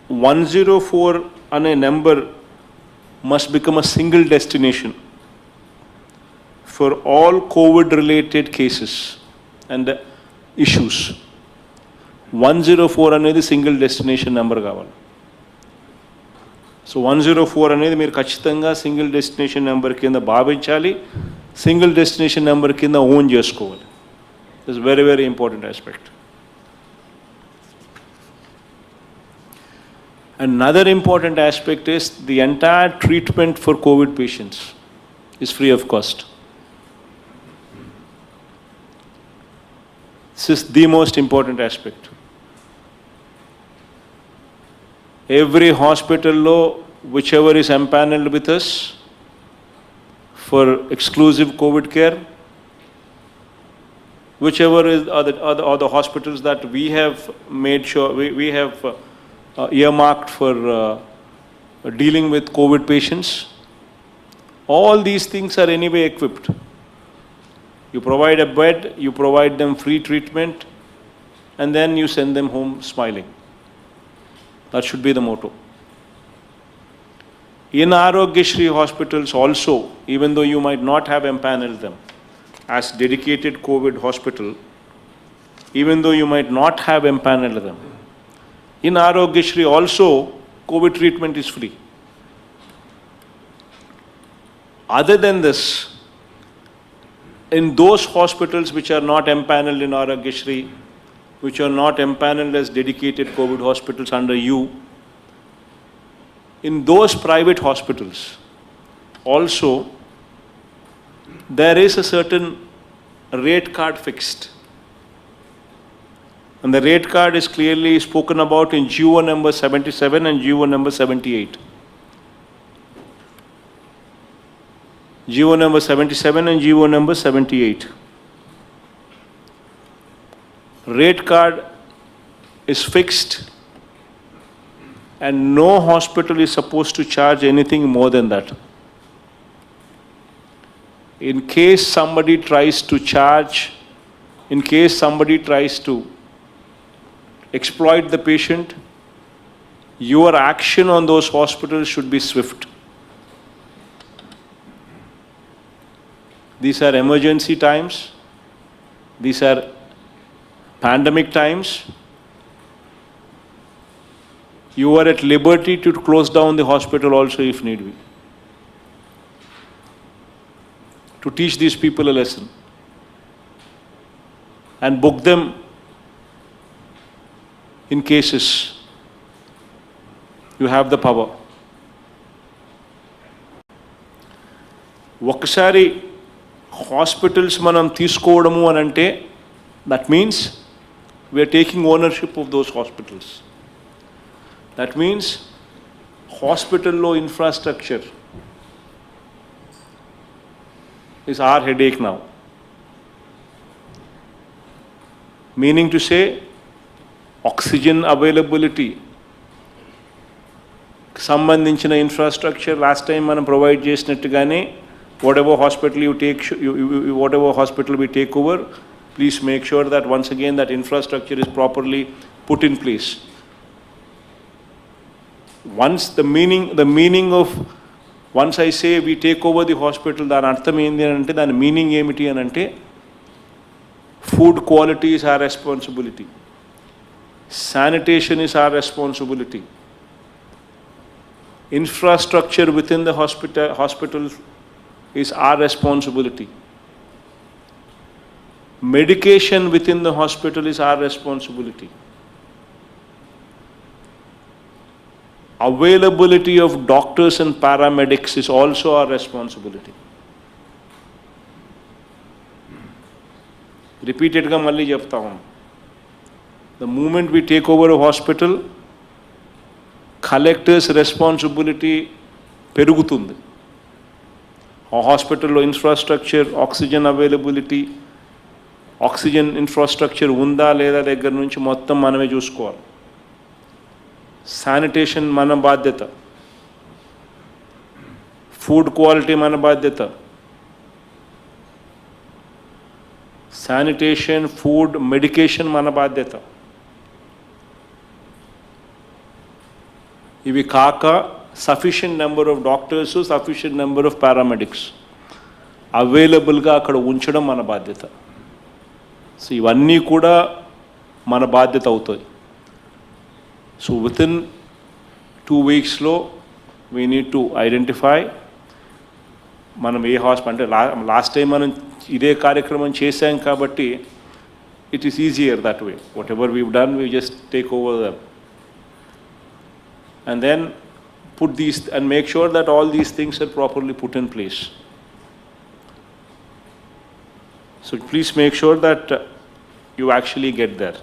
104 on a number must become a single destination for all COVID-related cases and issues. 104 అనేది single destination number కావాలి. So 104 అనేది మీరు ఖచ్చితంగా single destination number కింద భావించాలి, సింగిల్ డెస్టినేషన్ నెంబర్ కింద ఓన్ చేసుకోవాలి. This very very important aspect. Another important aspect is the entire treatment for COVID patients is free of cost. This is the most important aspect. Every hospital law, whichever is empaneled with us for exclusive COVID care, whichever is are the hospitals that we have made sure we have earmarked for dealing with COVID patients, all these things are anyway equipped. You provide a bed, you provide them free treatment, and then you send them home smiling. That should be the motto. In Aarogyasri hospitals also, even though you might not have empaneled them as dedicated COVID hospital, even though you might not have empaneled them, in Aarogyasri also, COVID treatment is free. Other than this, in those hospitals which are not empaneled in Aarogyasri, which are not empaneled as dedicated COVID hospitals under you, in those private hospitals also, there is a certain rate card fixed. And the rate card is clearly spoken about in GO number 77 and GO number 78. GO number 77 and GO number 78. Rate card is fixed and no hospital is supposed to charge anything more than that. In case somebody tries to charge, in case somebody tries to exploit the patient, your action on those hospitals should be swift. These are emergency times. These are pandemic times. You are at liberty to close down the hospital also if need be, to teach these people a lesson and book them in cases. You have the power. ఒకసారి hospitals మనం తీసుకోవడము అని అంటే that means we are taking ownership of those hospitals. That means hospital law infrastructure is our headache now. Meaning to say, oxygen availability సంబంధించిన infrastructure last time మనం provide చేసినట్టుగానే whatever hospital you take, whatever hospital we take over, please make sure that once again that infrastructure is properly put in place. Once the meaning of, once I say we take over the hospital, దాని అర్థం ఏంటి అని అంటే, దాని meaning ఏమిటి అని అంటే, food quality is our responsibility, sanitation is our responsibility, infrastructure within the hospital is our responsibility, medication within the hospital is our responsibility, availability of doctors and paramedics is also our responsibility. Repeatedly malli chepta hu, the moment we take over a hospital, collector's responsibility perugutundi. A hospital infrastructure, oxygen availability, oxygen infrastructure unda leda దగ్గర నుంచి మొత్తం మనమే చూసుకోవాలి. Sanitation మన బాధ్యత, food quality మన బాధ్యత, sanitation, food, medication మన బాధ్యత. ఇవి కాక sufficient number of doctors, sufficient number of paramedics అవైలబుల్గా అక్కడ ఉంచడం మన బాధ్యత. సో ఇవన్నీ కూడా మన బాధ్యత అవుతాయి. సో వితిన్ 2 weeksలో వీ నీడ్ టు ఐడెంటిఫై మనం ఏ హాస్పిటల్ అంటే లాస్ట్ టైం మనం ఇదే కార్యక్రమం చేశాం కాబట్టి it is easier that way. Whatever we've done, we just take over them. And then put these and make sure that all these things are properly put in place. So please make sure that you actually get there.